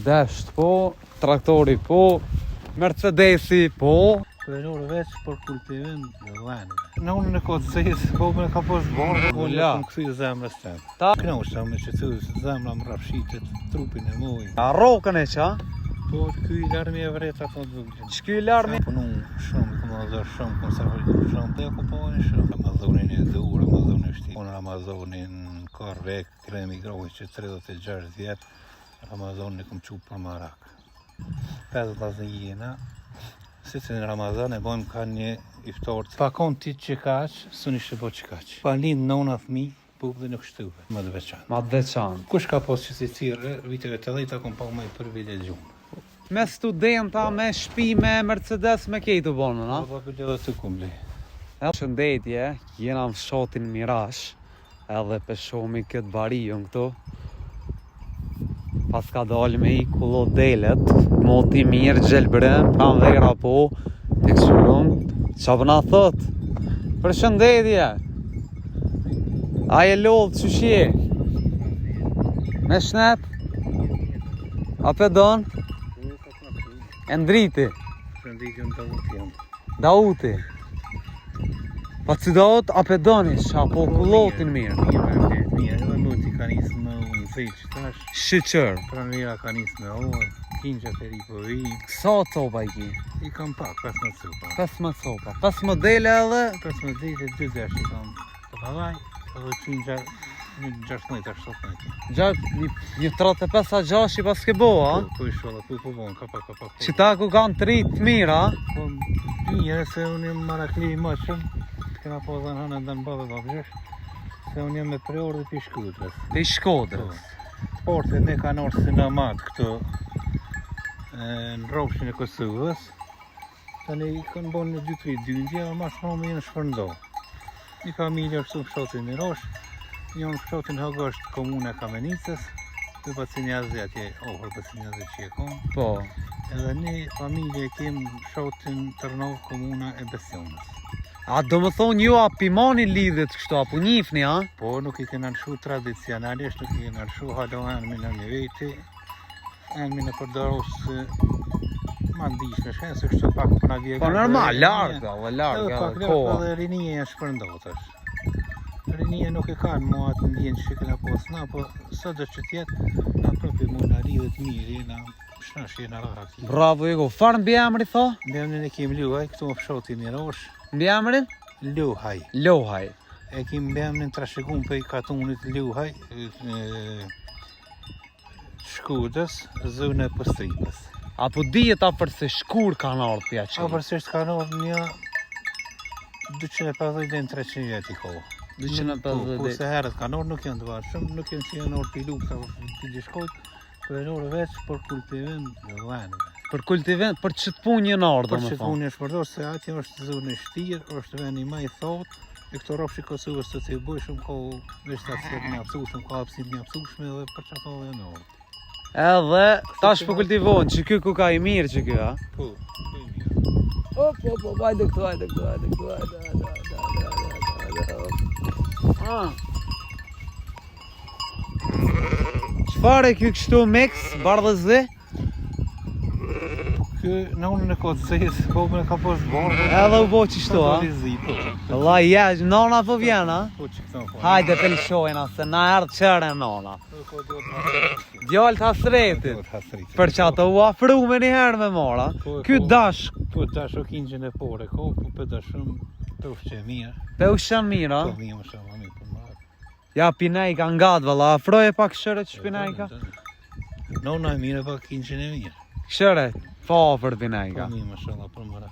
Desht po, traktori po, Mercedesi po. Kryerore veç për kultivim dhe vëneve. Në unë në kotësisë, po me ka posë borë, unë la. kom këthy zemrës tem. Ta Knusha me që thu zemra më rafshitet trupin e muj. a rokën e qa? Po ky i larmi e vreta të dvëglin. Ç'ky larmi? Punu shumë, kom adhër shumë, kom safërit shumë, dhe okupohen shumë. Amazonin e dur, Amazonin e shti. Unë Amazonin Korvek, kremi grohi që 36 vjetë, Amazonin e kom qupë për marak. 50 lazë jena. Si që në Ramazan e bojmë ka një iftorët. Pa konë ti që kaqë, së një shëbo që kaqë. Pa lindë nona fëmi, bubë dhe nuk shtuve. Më të veçanë. Ma të veçanë. Kush ka posë që si cirë, viteve të dhejta kom pa me privilegjumë. Me studenta, me shpi, me Mercedes, me kejtu bonë, na? Po për dhe të kumbli. Shëndetje, jena në fshatin Mirash, edhe peshomi këtë barion këtu. Pas ka dalë me i kullo delet, moti mirë, gjelbrem, kam vera po, e këshurum, qa përna thot? Për shëndetje, aje lodhë që shje? Me shnet? A pedon? E ndriti? Shënditjën të vëtjëm. Dauti? Pa që daut, a pedonish, apo kullotin mirë? Mirë, edhe mu t'i ka njësë më unë zeqë tash. Shqyqër. Pranvera ka njësë me orë, kinqa të ri po vi. Sa copa i ki? I kam pak, 15 copa. 15 copa. 15 dele edhe? 15 dite, 2 zesh i kam të pavaj, edhe kinqa një 16-17. Një 35 a 6 i pas ke bo, a? Po i shola, po bon, ka pak. Qita ku kanë të rritë të mira, Po mirë se unë jem marakli i mëshëm, kena po dhe në hanë ndë në bëve babgjesh, se unë jem me preorë dhe pi Shkodrës. të i Shkodrës. Sportet ne kanë orë si në matë këto në ropshin e Kosovës, tani i kanë bon në 2-3 dyndje, a ma shumë me jenë shpërndo. Një familje është në fshatin Mirosh, një në fshatin Hagosht, komune Kamenicës, të Pacinjazë atje, ohër Pacinjazë që e konë. Po. Edhe një familje kemë fshatin Tërnov, komuna e Besionës. A do më thonë ju a pimani lidhjet kështu, apo njifni, a? Po nuk i kena lëshu tradicionalisht, nuk i kena lëshu halo enmi në një veti, enmi në përdorosë ma ndishme, shkenë se kështu pak për në vjega. Po normal, larga, Edhe larga, pak koha. edhe rinije e shpërndot është. Rinije nuk e kanë mua atë ndjenë që këna posë na, po së dhe që tjetë, na propi mu në lidhet mirë, na shnash jena rahat. Bravo, Ego. Farë mbi emri, tho? Mbi emrin e kem Luhaj, këtu më fshoti Mirosh, Mbi emrin? Luhaj. Lohaj. E kim mbi emrin trashëgum për i katunit Luhaj, Shkodës, zone e Pëstripës. Apo dijet a përse shkur kanë ardhë pja që? A përsisht ka ardhë një 250 dhe në 300 vjet i kohë. 250 Po se herët kanë ardhë nuk janë të varë shumë, nuk janë që janë ardhë për lukta për gjishkojt, kryerore veç për kultivim dhe vëneve. Për kultivim, për qëtë punë një ardhë, Për më që të thonë. unë e shpërdor se atje është zonë e shtirë, është veni ma i thotë, e këto ropshi Kosovës të të bëj shumë ko veshtatësit një apsushme, ko hapësit një apsushme dhe për që ato dhe në orë. Edhe, tash për kultivon, që ky ku ka i mirë që ky, a? Po, i mirë. Po, vajde këtu, Qëfare kjo kështu mix, bardhëzi? Kë në unë në kotësisë, po me ka posë borë. Edhe u bo qështu, a? Po. Allah jesh, nona po vjen, a? Po që këto po. Hajde të lëshojna, se na erdë qëre nona. Po do të hasretit. Djallë të hasretit. Për që ato u afru me njëherë me mora. Ky dash. Po dash o kingjën e pore, ko, po për dashëm të ushqe mirë. Pe u shën mirë, Po a? mirë më shumë, mirë për marë. Ja, pinajka nga të valla, afroje pak shëre që pinajka. Nona e mirë, pa kingjën e mirë. Shëre, fa për Po pinajka. mirë më shumë, për marë.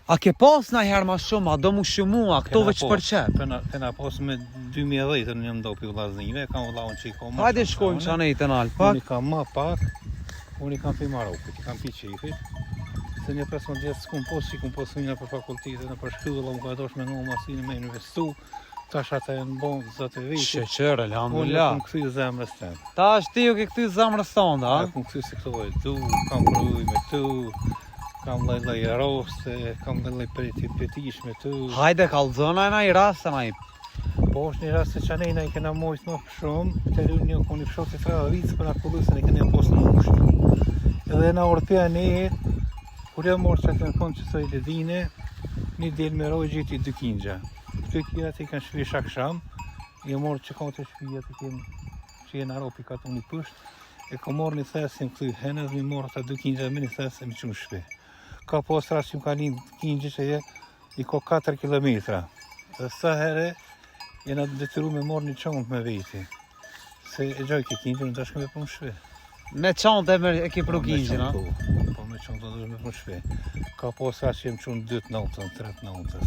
A ke pas na herë ma shumë, a do mu shumua, këto veç për qep? Kena pas me 2010 në njëm dopi u lazive, kam u laun që i ka ma. Hajde shkojmë që anë i të nalë pak. Unë i kam ma pak, unë i kam pi Marokut, i kam pi qefit. Se një 15 vjetë s'kum pos, që i kum pos një për fakultetet, në për shkylla, unë ka dosh me nga masinë me investu, tash atë e në bon 20 vite. Shqeqër, Unë e elhamdulillah. kum këthy zemrës tem. Ta është ti u ke këty zamrës tonë, a? E kum këthy se këto e tu, kam pruj me tu, kam lej roste, kam lej petish me tu. Hajde kalzona e na i rasta na i. Po është një rast se që anejna i kena mojtë më shumë, të rrë një koni fshotit 30 vitës për akullusën i kena posë Edhe na orpja nehet, kur ja morë që të në fond që soj ledhine, një del me rojë gjeti 2 kingja. Këto kira të i kanë shpi shaksham, i morë që ka të shpija të kemë që jenë aropi ka të unë i pësht, e ka morë një thesim këtu hene dhe mi morë ata 2 kingja me një thesim që më shpi. Ka pas rast që më ka linë kingje që je i ka 4 kilometra. Dhe sa here jena detyru me morë një qantë me veti. Se e gjoj ke kingje, në dashke me për më shpi. Me çantë e ke pru kingjën, a? Po me çantë do me për shpi. Ka pas rast që jem qunë 2 natën, 3 natës.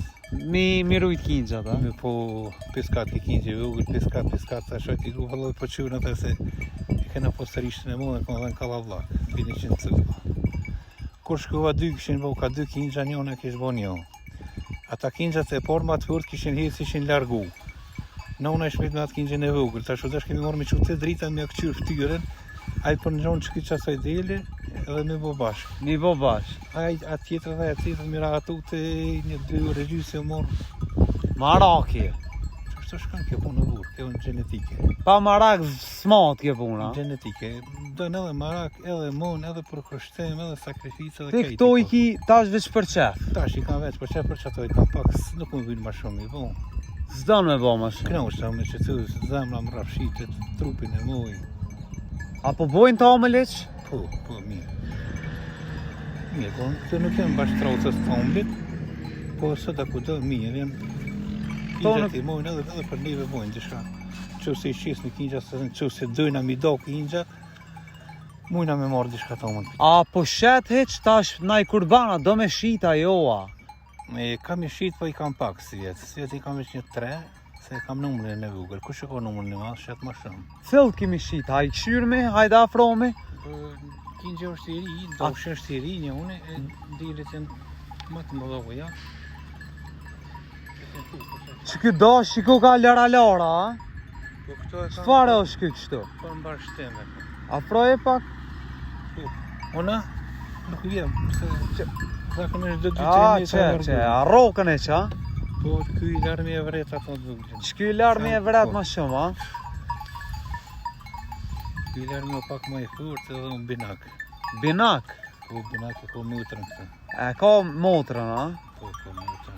Mi rujt kingjat, a? Me po peskat ke kingje vogël, peskat ta shoj ti ku vallë po çuna ata se e kena postarishtin e mua, kanë dhënë kallavllak, 100 cëlla. Kur shkova 2 kishin bëu ka 2 kingja, njëna kish bëu një. Ata kingjat e parë më të fort kishin hecë, ishin largu. Nëna e shmet me atë kingjën e vogël, tash dash kemi marrë me çutë drita me këqyr fytyrën. Ai për në gjonë që këtë qasaj dele edhe me bo bashkë. Mi bo bashkë. Ai atë tjetër dhe atë tjetër mira atu të një 2 orë gjysë e morë. Maraki. Qështë të shkën kjo punë në burë, kjo në genetike. Pa marak smat kjo puna. Genetike. Dojnë edhe marak, edhe mon, edhe për kërshtem, edhe sakrificë, edhe Te kejti. këto i ki tash veç për qef. Tash i kam veç për qef për qatoj, kam pak, nuk më vynë ma shumë i bo. S'don me bo ma shumë. Knoshta me që të zemra më rafshitet, trupin e moj. Apo bojnë ta me leq? Po, mirë. Mirë, po, të nuk jem bashkë traucës të fomblit, po sot aku do mirë, jem kingjat i mojnë edhe për neve bojnë dishka. Që se i qesë në kingjat, që se dojna mi do kingjat, mujna me marrë dishka ta mund. A po shet heq tash na i kurbana, do me shita joa. Kam i shit, po i kam pak si vjetë. Si vjetë i kam veç një 3, se kam numërin e vogël. Kush e ka numërin e madh, shet ma shumë. Fill kimi shita, a i këshyrme, hajda afromi. Kingje është i ri, doshë është i ri një une, e dirit janë më të mëdhoja. Që kjo do shiko ka lara, a? Po këto e kam... Çfarë është kjo kështu? Po mbar shteme. Afroje pak? Ona? Nuk vjem, se... Zakonisht do 2 që, a rokën e qa? Po, ky i larmi e vret ato të vogël. Që kjo i larmi e vret ma shumë, a? Ky i larmi o pak më i fort edhe unë binak. Binak? Po, binak e ko motrën këtë. E ka motrën, a? Po, motrën.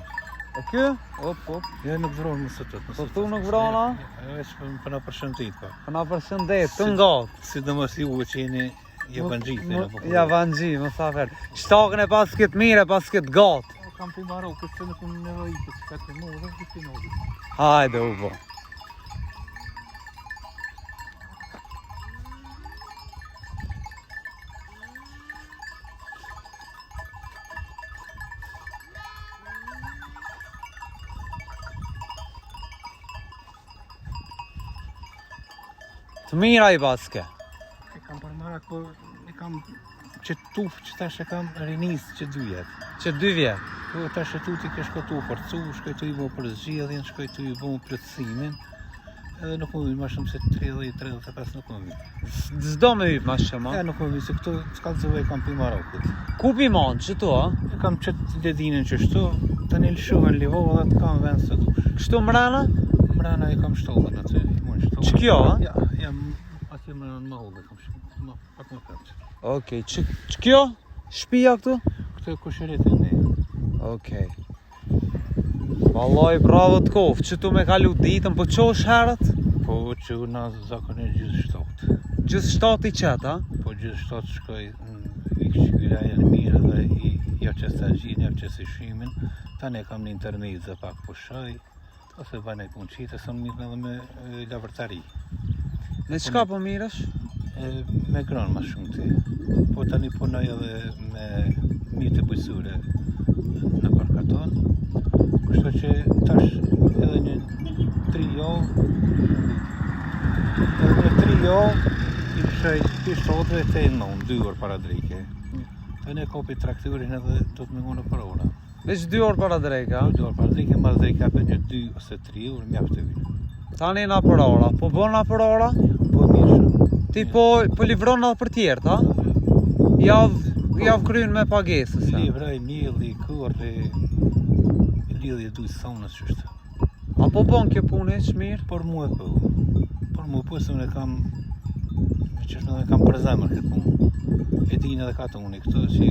E kjo? Op. Ja nuk vronë më së tëtë. Po tu nuk vronë, a? E veç për na përshëndet, pa. Për na përshëndet, të ngatë. Si dhe mos i uve që jeni javangjit. Javangjit, më sa verë. Shtakën e pas këtë mire, pas këtë gatë. Kam për Marokë, këtë në punë nevojitës, ka të mu, dhe këtë në odi. Hajde, u bo. Të mira i paske. E kam për Marak, por e kam që tufë që tash e kam rinisë që 2 vjetë. Që 2 vjetë? Po tash e tuti ke shkotu forcu, shkoj të i bo për zgjedhjen, shkoj të i bo plëtsimin, edhe nuk më vynë ma shumë se 30-35 nuk më vynë. Zdo me vynë ma shumë, a? Nuk më vynë, se këto s'kallëzove e kam për Marokët. Ku pi manë, që tu, a? E kam qëtë ledinën që shtu, të një lëshohen Livova dhe të kam vend së dush. Kështu mrena? Mrena e kam shtollën aty, Që kjo, a? Ja, atje më në mahole kam shumë, pak më përqë. Okej, që kjo? Shpia këtu? Këtë e kushërit e ne. Okej. Vallaj, bravo të kofë, që tu me kalu ditën, po që është herët? Po që na zakonisht gjysë 7. Gjysë 7 i qëtë, a? Po gjysë 7 shkoj i këshkyraja në mirë dhe i javë qësë gjin, javë qësë shimin. Tane kam një intermedit dhe pak po shaj, ose bane punë qitë, së në mirë edhe me lavërtari. Në qka po mirësh? Me gronë ma shumë ti. Po tani punoj edhe me mjë të bujësure në parkaton. Kështu që tash edhe një 3 javë, edhe një 3 javë i pëshaj të shtotëve të e nënë, 2 orë para drejke. Tani e kopi traktorin edhe do të me ngonë për ora. Veç 2 orë para drejka? 2 orë para drejke, mas drejke apet një 2 ose 3 orë, mjaftë të vinë. Tani na për ora, po bon na për ora? Po mirë shumë. Ti po livron na për tjerë, ta? Javë kryen me pagesë, se? Livraj, mjeli, kërri, lidhje dujtë thonës qështë. A po bon kjo punë që mirë? Por mu e po. Por mu e po se unë e kam, që është me dhe kam për zemër këtë punë. E din edhe ka të unë këto që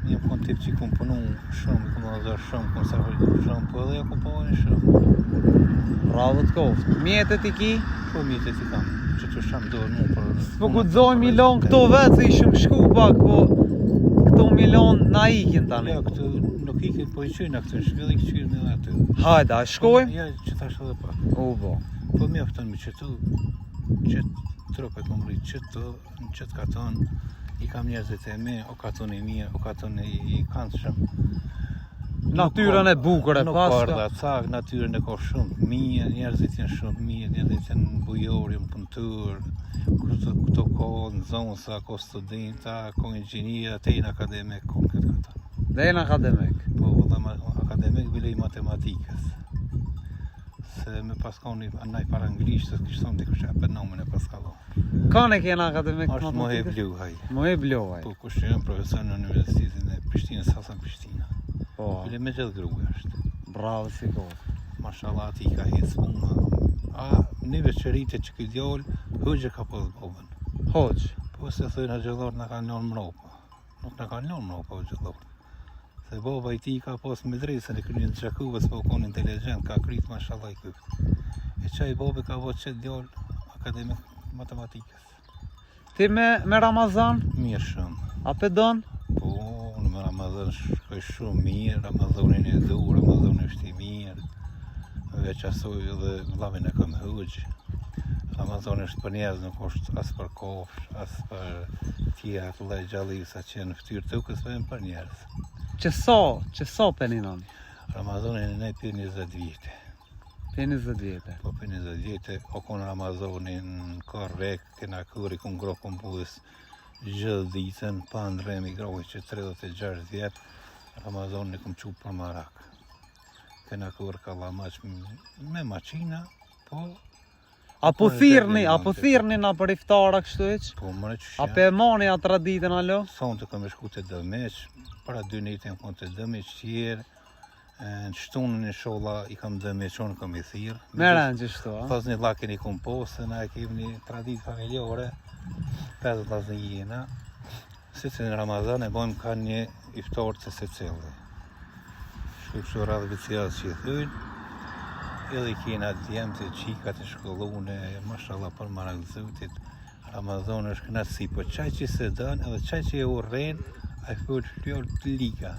një kon tip që kom punu shumë, kom edhe shumë, kom servoj shumë, po edhe ja kupojnë shumë. Bravo të koftë. Mjetet i ki? Po mjetet i kam, që të shumë dorë mu për... Po ku të zoj milon këto vetë, se ishëm shku pak, po këto milon na ikin tani. Ja, këtu nuk ikin, po i qyna këtë në shvilli, këqyrë në dhe aty. Hajde, a shkojmë? Ja, që thash edhe pak. O, bo. Po mjafton me qëtu, qëtë trope kom rritë qëtu, në qëtë katon, i kam njerëzit e me, o katon i mirë, o katon i këndshëm. Natyrën e bukur e Nuk ka paska. ardha cak, natyrën e ka shumë mirë, njerëzit janë shumë mirë, njerëzit janë bujori, në punëtur, këto ka në zonësa, ka studenta, ka inxhinia, te në akademik, ka në këtë katon. Dhe në akademik. Po, dhe akademik bile i matematikës. Se me paskoni anaj para anglishtës, kishtë thonë dikush e për nomen e paskallon. Kane kena akademik Ashtë Mohe Blu, haj. Mohe Blu, haj. Po, kush që jënë profesor në Universitetin e Prishtinës, Hasan Prishtina. Po, Bile me gjithë gruë është. bravo si kohë. Mashallah, ati i ka hecë puna. A, një veçerite që këtë djallë, hëgjë ka posë bobën. Hoqë. Po, se thëjnë a gjëllorë në kanë lënë mropa. Nuk në kanë lënë mropa o gjëllorë. Se boba i ti ka posë medresën e kërnjë në qakuvës, po konë inteligent, ka kritë mashallah i këtë. E qaj bobe ka vëtë qëtë djallë akademik matematikës. Ti me Ramazan, Mirë shumë. a pe don? Po, unë me Ramazan shkoj shumë mirë, Ramazanin e du, Ramazanin është i mirë. Veç asoj edhe vlavin e kam hëgjë. Ramazan është për njerëz, nuk është as për kofsh, as për tjera të lej gjallisa që në ftyrë të ukës për njerëz. Që so peninon? Ramazanin e ne për 20 vite. Për 20 vjetë. Po për 20 vite, o konë Ramazanin ka rek, kena këri kun gro kompullës gjithë ditën, pa ndremi groj që 36 vjetë, Ramazanin e kom qupë për marak. Kena kërë ka la maq me maqina, po... Apo thirrni na për iftara kështu eq? Po mëre që A pe mani atra ditën alo? Thonë të kam e shku të dëmeq, para 2 nete më konë të dëmeq tjerë, në shtunën e sholla i kam dëmeq, unë kam i thirë. Me rënë gjithështu, a? Thasë një lakin i komposë, na e kemi një tradit familjore, 50 lasë jena, si që në Ramazan e bojmë ka një iftar të se cëllë. Shkështu radhë vëcijat që i thujnë, edhe i kena djemë të qikat e shkollune, mashallah për marak zutit, Ramazan është knatësi, po qaj që se dënë edhe qaj që e urren, a i fëll fjoll të liga.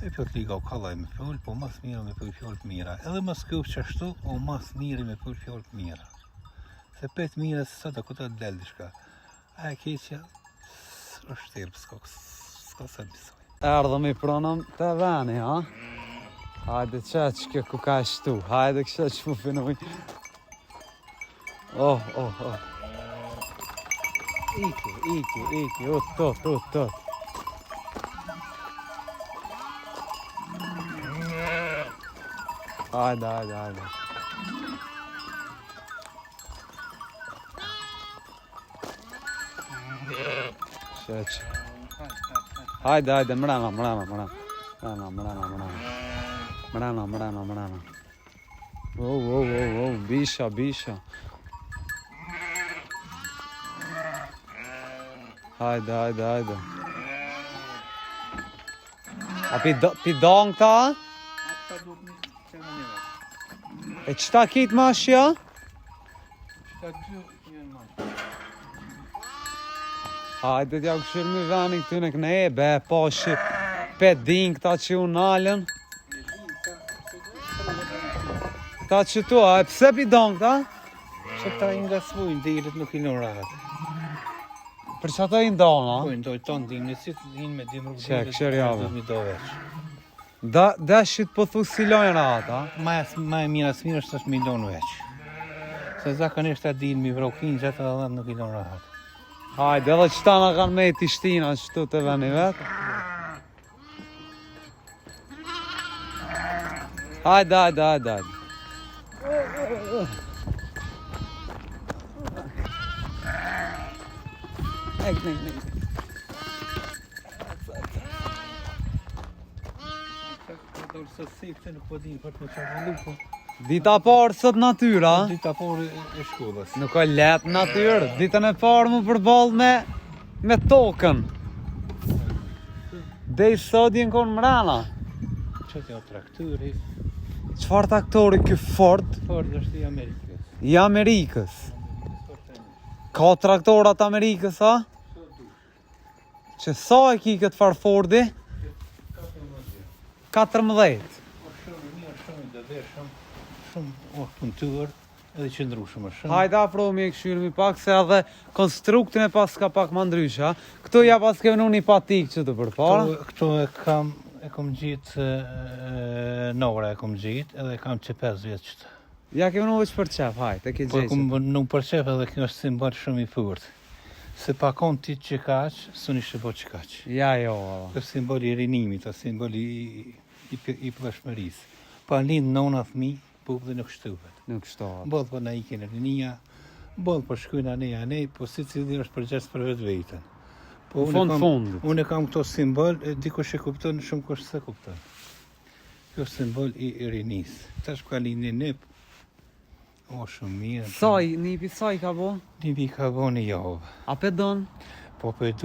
E fjoll të liga o kallaj me fjoll, po mas mira me fjoll fjoll të mira. Edhe mas këp që ashtu, o mas miri me fjoll fjoll të mira. Se pet mira se sot a këta të delë dishka. A e keqja, është tërë, s'ka sa bisoj. Erdhëm i pronëm të veni, ha? Hajde qeq kjo ku ka shtu, hajde kështë që mu finoj. Oh. Iki, o tot. Hajde. Qeq. Hajde, mrena. Mrena. Oh, bisha. Hajde. A pi dong ta? E qëta kitë ma shja? Hajde t'ja këshirë mi veni këty në këne e be, po shi pet din këta që u nalën. Këta që tu, a e pse pi dong këta? Që këta i nga svujnë, dirët nuk i në ratë. Për që ato i ndonë, Po a? i ndoj tonë din, në si të din me dim rrugë. Qe, këshër jave. Mi do veç. Da shqit po thu si lojnë ratë, a? Ma e mira së mirë është është mi donë veç. Se zakonisht ta din mi vrokin që ata dhe nuk i donë rahat. Hajde, edhe qëta na kanë me t'i shtina qëtu të veni vetë. Hajde. Nek. Dorë së sifte nuk po din për të qavallu, po... Dita parë sot natyra, Dita por e shkollës. nuk o letë natyrë. Ditën e parë mu përball me me tokën. Dej sot jenë konë mrena. Që t'ja traktori, Çfarë traktori ky Ford? Ford është i Amerikës. I Amerikës. Ka traktorat Amerikës, a? Që sa e ki këtë farë Fordi? 14. Shumë i mirë, shumë i dobishëm, shumë punëtor, edhe qëndrueshëm është. Hajde afrohemi e këshyremi pak se edhe konstruktin e pas ka pak ma ndrysha. Këtu ja pas ke vënu një patik që të përpara. Këto e kom gjitë Nora e kom gjitë, edhe kam që 5 vjetë qëtë. Ja ke vënu veç për qef, hajde, e ke Po e kom gjeqë. nuk për qef edhe kjo është simbol shumë i furt. Se pa kon ti që kaq, s'u nishe po që kaq. Ja jo, Është simbol i rinimit, është simbol i plashmërisë. Pa lind nona fëmi, po dhe nuk shtuhet. nuk shtohet. Bodh po na ikin e rinia, bodh po shkojnë anej, po si cili është përgjes për vetë vetën. Po Fundit. unë kam këto simbol, dikush e kupton, shumë kush se kupton. Kjo është simbol i rinisë. Tash ka lindë nip, o shumë mirë. Saj, nipi saj ka bo? Nipi ka bo një javë. A pe don? Po për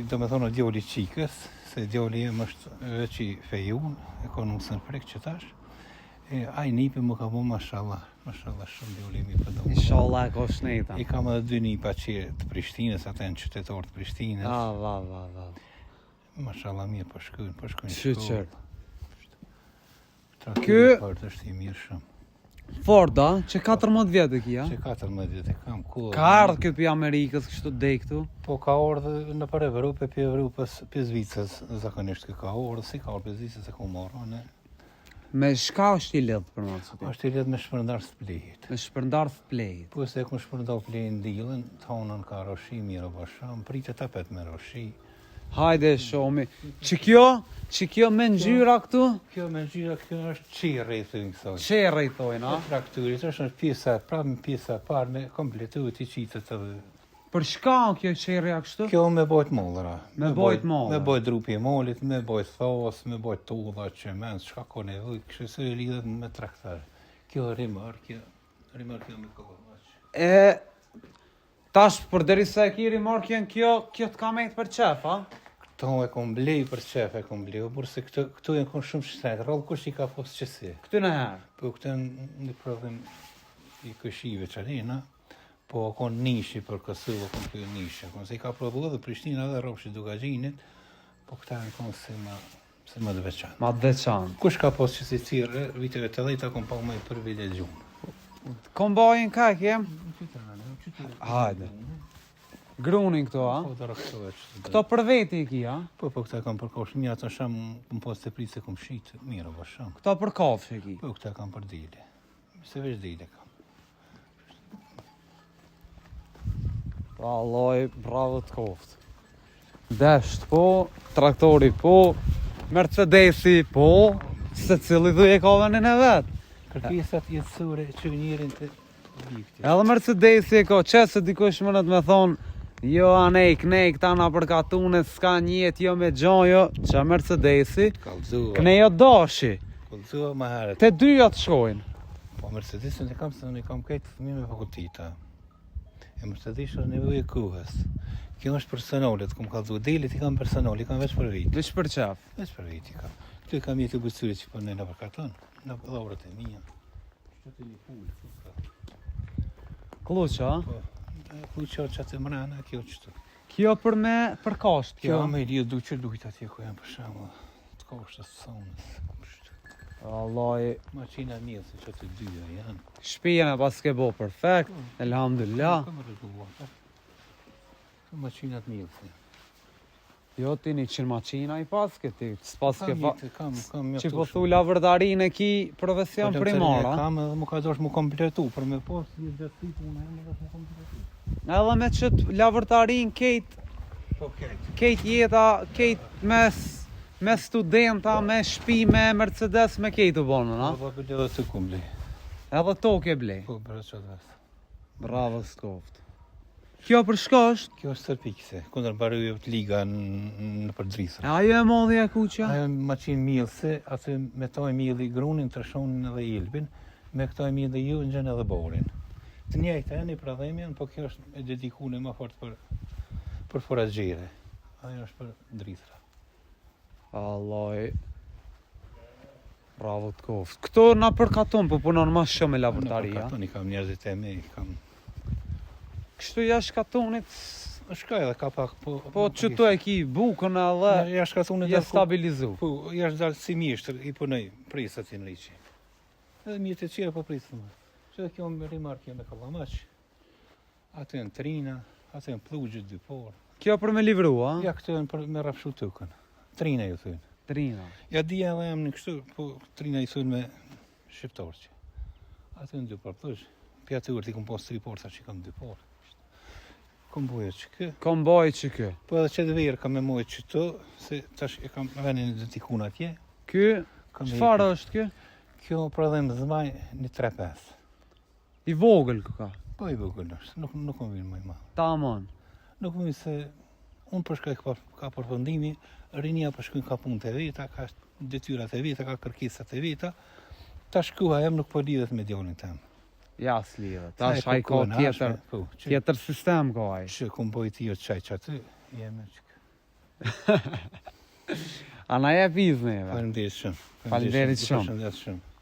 do me thonë djoli qikës, se djoli jem është veç i fejun, e konë mësën prek që tash. Aj nipi më ka bo mashallah shumë djoli mi për do. Inshallah e ko shneta. I kam edhe 2 nipa që të Prishtinës, ata në qytetarë të Prishtinës. Va. Mashallah mirë po shkojnë Shqyqër. Traktori Ford është i mirë shumë. Forda, që 14 vjetë e kia. Që 14 vjetë e kam ku. Ka ardhë kjo pi Amerikës, kështu dej këtu. Po ka ardhë në për Evropë, për Evropës, për Zvicës, zakonisht ka ardhë, si ka ardhë për Zvicës e ku marrë, ne. Me shka është i lidhë për më të sotit? Është i lidhë me shpërndar së plejit. Me shpërndar të plejit. Po se e ku shpërndar plejin dilën, tonën ka roshi, mirë bashkë, më pritë tapet me roshi. Hajde shomi. Që kjo me ngjyra këtu? Kjo me ngjyra, kjo është qirë i thënë kësoj. Qerë i thojnë, a? Trakturit është pjesa, prapë në pjesa parë me kompletu të qitët edhe. Për shka kjo qerëja kështu? Kjo me bojt mollëra. Me bojt mollë. Me bojt drupi e mollit, me bojt thos, me bojt tulla, që men, shka ko nevoj, kështë se e lidhet me traktar. Kjo rimar, kjo me kohë. Tash për deri se e ki rimarkjen kjo të ka mejtë për qef, a? Këto e kom blej për qef e kom blej, por se këto e kom shumë shtetë, rrallë kush i ka posë qësi. Këtu në herë. Po këto në prodhim i këshive qarina, po kon nishi për Kosovë, kon kjo nishi. Kon se i ka prodhu edhe Prishtina dhe Ropshi Dugagjinit, po këta e kon se më të veçanë. Ma të veçanë. Kush ka posë qësi cirë, viteve të dhejta kom pa me privilegjumë. Kombajin ka e kem? Hajde. Grunin këto, a? Po të rëktohet. Këto për veti i ki, a? Po këta kam përkosh, mja të shamë, kom posë të pritë se kom shqitë, mirë o shamë. Këto për kafshë i ki. Po këta kam për dile. Se veç dile kam. Alloj, bravo të koftë. Desht po, traktori po, Mercedesi po, se cili dhuj e ka venin e vetë. Kërkesat jetësore që njërin të bifti. Edhe Mercedesi e ka qesë dikush më në të me thonë, jo anej, knej, këta na përkatune, s'ka njet, jo me gjojo, që Mercedesi, Kallëzua. knejo dashi, Kallëzua ma herët. te dyja të shkojnë. Po Mercedesin e kam se unë i kam kajtë fëmi me fakultita. E Mercedes është nevoj e kuhës. Kjo është personalet, kom kallëzu. Delit i kam personal, i kam veç për vit. Veç për qef. Veç për vit i kam. Këtu i kam jetë i bësurit që për në përkaton, në dhaurët e mija. Shtë një pullë, Kluqa, a? Po, ku që qatë e mrena, kjo qëtu. Kjo për kasht, Kjo kjo. me lidhë du që dujtë atje ku janë për shamë, të kashtës të sonës. Alloj, Maqina mirë se që të dyja janë. shpijen e pas ke bo perfekt, elhamdulillah. Kam rregulluar. Maqinat mirë se. Jo ti një qënë maqina i pas këti, s'pas ke fa... Kam Që po thu lavërdarin e ki profesion primara. Kam edhe më ka dosh më kompletu, për me posë një gjëtësi punë e më dosh më kompletu. Edhe me qëtë lavërdarin kejt Po kejtë. kejt jeta, kejt me studenta, me shpi, me Mercedes, me kejt u bonën, a? Po për edhe të kumbli. Edhe to ke blej. Po për që dhe. Bravo s'koft. Kjo për shko është? Kjo është tërpikse, kundër barëve të liga në përdrisër. Ajo e modhja kuqa? Ajo maqin milëse, atë me toj mili grunin, tërshonin edhe ilbin, me këtoj mili ju në gjenë edhe borin. Të njëjtë e një pradhemjen, po kjo është e dedikune ma fort për foragjere. Ajo është për drithra. Alloj. Bravo të koft. Këto na përkaton, po punon ma shumë me labortaria. Katoni kam njerëzit e mi, kam... Kështu jashtë katonit, Shka edhe ka pak, po... po që tu e ki bukën edhe Jashtë katonit je stabilizu. Po, jashtë dalë si mishtër, i punoj prisat i në riqi. Edhe mjetë e qire po prisë më. Që dhe kjo më rimarkë jo me kallamaq. Atë e në trina, atë e në plugjët dy porë. Kjo për me livru, a? Ja këtë e në për me rafshu tukën. Trina ju thujnë. Trina. Ja dhja edhe jam në kështu, po trina i thujnë me shqiptarë që. Atë e në dy porë, plugjë. Pja të urti kom pos 3 porë, sa që kam 2 porë. Kom boje që kë. Kom baj që kë. Po edhe që dhe verë kam me mojë që të, se tash e kam venin në tikun atje. Ky, Kam çfarë është kë? Kjo për edhe më zmaj një 3-5. I vogël kë ka. Po i vogël është, nuk më vinë më i ma. Tamam. Nuk më vinë se unë përshkaj ka përfundimi, rinia përshkujnë ka punë të veta, ka detyrat e veta, ka kërkesat e veta. Tash kuha jem nuk po lidhet me djalin tem. Ja s'lidhe. Tash ai ka tjetër, tjetër sistem ka ai. Që kum boj ti o qaj që aty, jeme që... A na jep izneve. Faleminderit shumë. Faleminderit shumë. Përshëndet shumë.